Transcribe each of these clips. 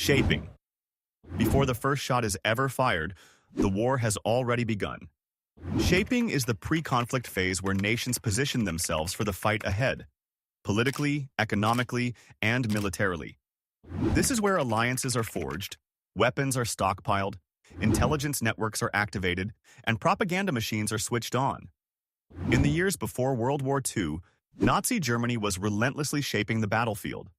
Shaping. Before the first shot is ever fired, the war has already begun. Shaping is the pre-conflict phase where nations position themselves for the fight ahead, politically, economically, and militarily. This is where alliances are forged, weapons are stockpiled, intelligence networks are activated, and propaganda machines are switched on. In the years before World War II, Nazi Germany was relentlessly shaping the battlefield,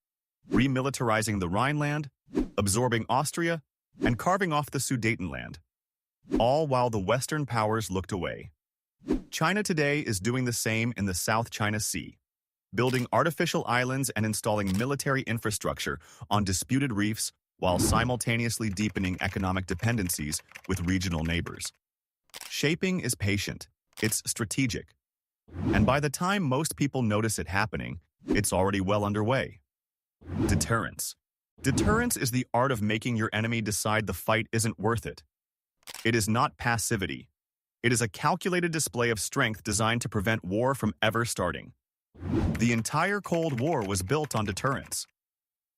remilitarizing the Rhineland, absorbing Austria, and carving off the Sudetenland, all while the Western powers looked away. China today is doing the same in the South China Sea, building artificial islands and installing military infrastructure on disputed reefs while simultaneously deepening economic dependencies with regional neighbors. Shaping is patient, it's strategic, and by the time most people notice it happening, it's already well underway. Deterrence. Deterrence is the art of making your enemy decide the fight isn't worth it. It is not passivity. It is a calculated display of strength designed to prevent war from ever starting. The entire Cold War was built on deterrence.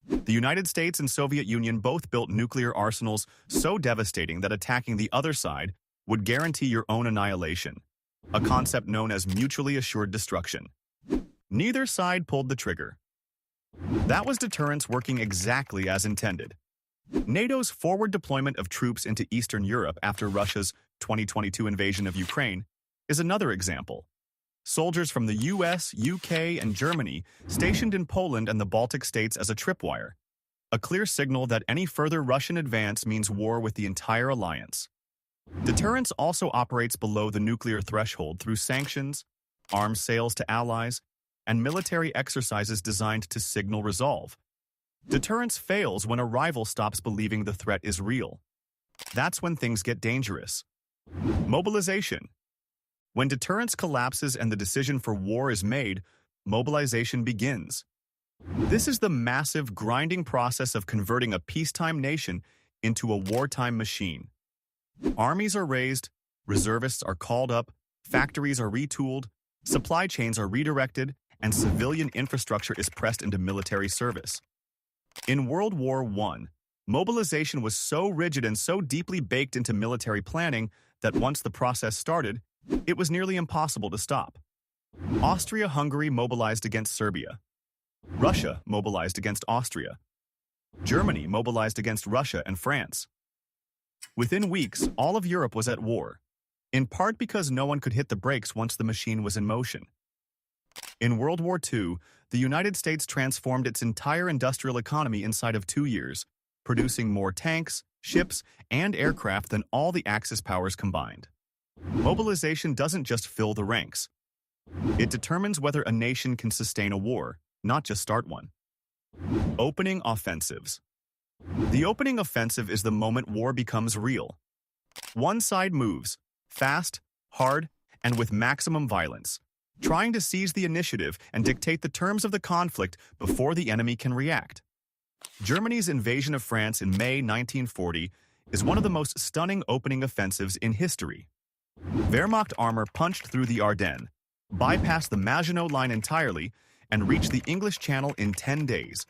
The United States and Soviet Union both built nuclear arsenals so devastating that attacking the other side would guarantee your own annihilation, a concept known as mutually assured destruction. Neither side pulled the trigger. That was deterrence working exactly as intended. NATO's forward deployment of troops into Eastern Europe after Russia's 2022 invasion of Ukraine is another example. Soldiers from the US, UK, and Germany stationed in Poland and the Baltic states as a tripwire, a clear signal that any further Russian advance means war with the entire alliance. Deterrence also operates below the nuclear threshold through sanctions, arms sales to allies, and military exercises designed to signal resolve. Deterrence fails when a rival stops believing the threat is real. That's when things get dangerous. Mobilization. When deterrence collapses and the decision for war is made, mobilization begins. This is the massive, grinding process of converting a peacetime nation into a wartime machine. Armies are raised, reservists are called up, factories are retooled, supply chains are redirected, and civilian infrastructure is pressed into military service. In World War I, mobilization was so rigid and so deeply baked into military planning that once the process started, it was nearly impossible to stop. Austria-Hungary mobilized against Serbia. Russia mobilized against Austria. Germany mobilized against Russia and France. Within weeks, all of Europe was at war, in part because no one could hit the brakes once the machine was in motion. In World War II, the United States transformed its entire industrial economy inside of 2 years, producing more tanks, ships, and aircraft than all the Axis powers combined. Mobilization doesn't just fill the ranks. It determines whether a nation can sustain a war, not just start one. Opening offensives. The opening offensive is the moment war becomes real. One side moves, fast, hard, and with maximum violence, trying to seize the initiative and dictate the terms of the conflict before the enemy can react. Germany's invasion of France in May 1940 is one of the most stunning opening offensives in history. Wehrmacht armor punched through the Ardennes, bypassed the Maginot Line entirely, and reached the English Channel in 10 days,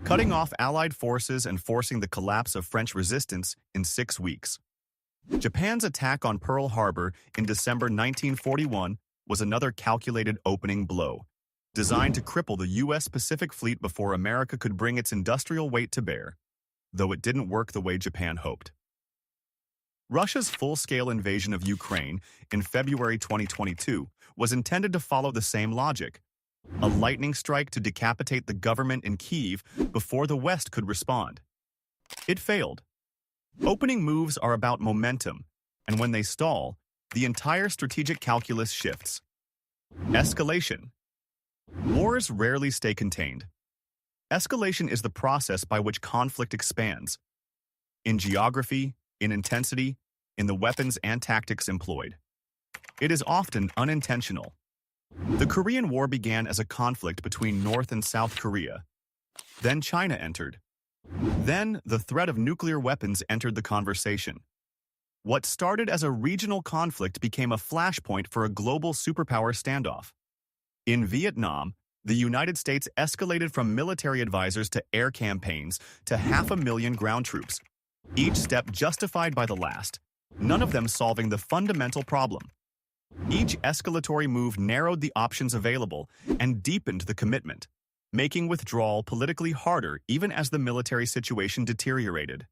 cutting off Allied forces and forcing the collapse of French resistance in 6 weeks. Japan's attack on Pearl Harbor in December 1941 was another calculated opening blow, designed to cripple the U.S. Pacific Fleet before America could bring its industrial weight to bear, though it didn't work the way Japan hoped. Russia's full-scale invasion of Ukraine in February 2022 was intended to follow the same logic, a lightning strike to decapitate the government in Kyiv before the West could respond. It failed. Opening moves are about momentum, and when they stall, the entire strategic calculus shifts. Escalation. Wars rarely stay contained. Escalation is the process by which conflict expands. In geography, in intensity, in the weapons and tactics employed. It is often unintentional. The Korean War began as a conflict between North and South Korea. Then China entered. Then the threat of nuclear weapons entered the conversation. What started as a regional conflict became a flashpoint for a global superpower standoff. In Vietnam, The United States escalated from military advisors to air campaigns to 500,000 ground troops, each step justified by the last, none of them solving the fundamental problem. Each escalatory move narrowed the options available and deepened the commitment, making withdrawal politically harder even as the military situation deteriorated.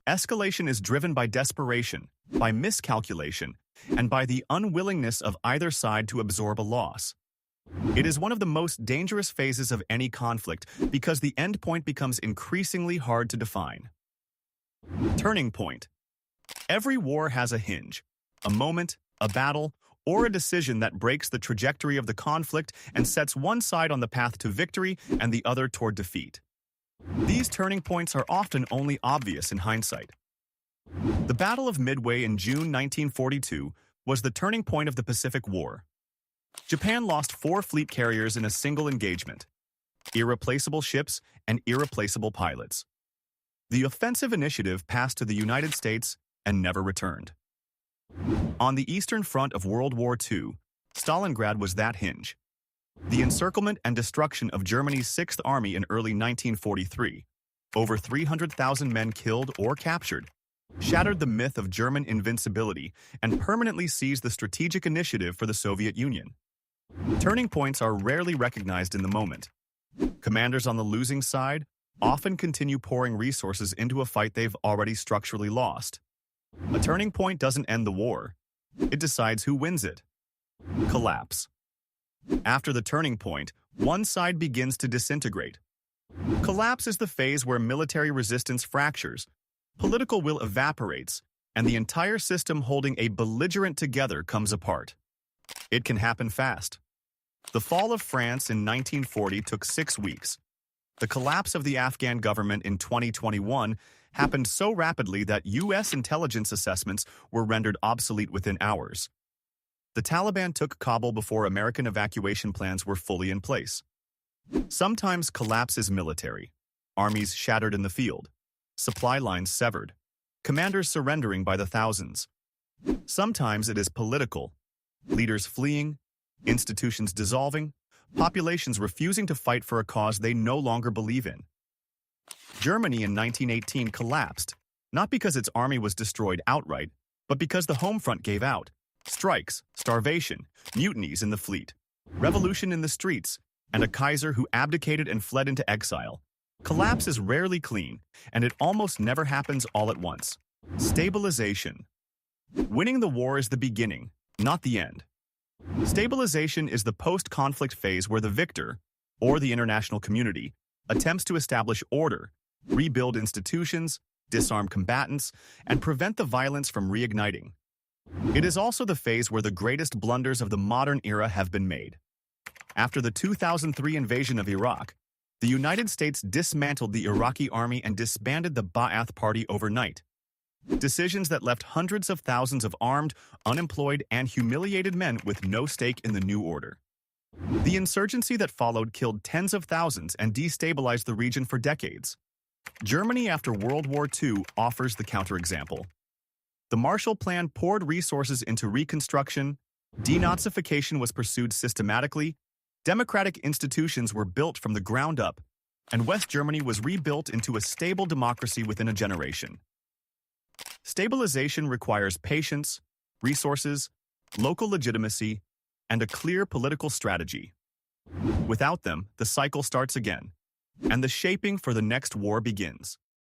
Escalation is driven by desperation, by miscalculation, and by the unwillingness of either side to absorb a loss. It is one of the most dangerous phases of any conflict because the endpoint becomes increasingly hard to define. Turning point. Every war has a hinge, a moment, a battle, or a decision that breaks the trajectory of the conflict and sets one side on the path to victory and the other toward defeat. These turning points are often only obvious in hindsight. The Battle of Midway in June 1942 was the turning point of the Pacific War. Japan lost 4 fleet carriers in a single engagement, irreplaceable ships and irreplaceable pilots. The offensive initiative passed to the United States and never returned. On the Eastern Front of World War II, Stalingrad was that hinge. The encirclement and destruction of Germany's 6th Army in early 1943, over 300,000 men killed or captured, shattered the myth of German invincibility and permanently seized the strategic initiative for the Soviet Union. Turning points are rarely recognized in the moment. Commanders on the losing side often continue pouring resources into a fight they've already structurally lost. A turning point doesn't end the war. It decides who wins it. Collapse. After the turning point, one side begins to disintegrate. Collapse is the phase where military resistance fractures, political will evaporates, and the entire system holding a belligerent together comes apart. It can happen fast. The fall of France in 1940 took 6 weeks. The collapse of the Afghan government in 2021 happened so rapidly that U.S. intelligence assessments were rendered obsolete within hours. The Taliban took Kabul before American evacuation plans were fully in place. Sometimes collapse is military. Armies shattered in the field. Supply lines severed. Commanders surrendering by the thousands. Sometimes it is political. Leaders fleeing, institutions dissolving, populations refusing to fight for a cause they no longer believe in. Germany in 1918 collapsed, not because its army was destroyed outright, but because the home front gave out. Strikes, starvation, mutinies in the fleet, revolution in the streets, and a Kaiser who abdicated and fled into exile. Collapse is rarely clean, and it almost never happens all at once. Stabilization. Winning the war is the beginning, not the end. Stabilization is the post-conflict phase where the victor, or the international community, attempts to establish order, rebuild institutions, disarm combatants, and prevent the violence from reigniting. It is also the phase where the greatest blunders of the modern era have been made. After the 2003 invasion of Iraq, the United States dismantled the Iraqi army and disbanded the Ba'ath Party overnight. Decisions that left hundreds of thousands of armed, unemployed, and humiliated men with no stake in the new order. The insurgency that followed killed tens of thousands and destabilized the region for decades. Germany after World War II offers the counterexample. The Marshall Plan poured resources into reconstruction, denazification was pursued systematically, democratic institutions were built from the ground up, and West Germany was rebuilt into a stable democracy within a generation. Stabilization requires patience, resources, local legitimacy, and a clear political strategy. Without them, the cycle starts again, and the shaping for the next war begins.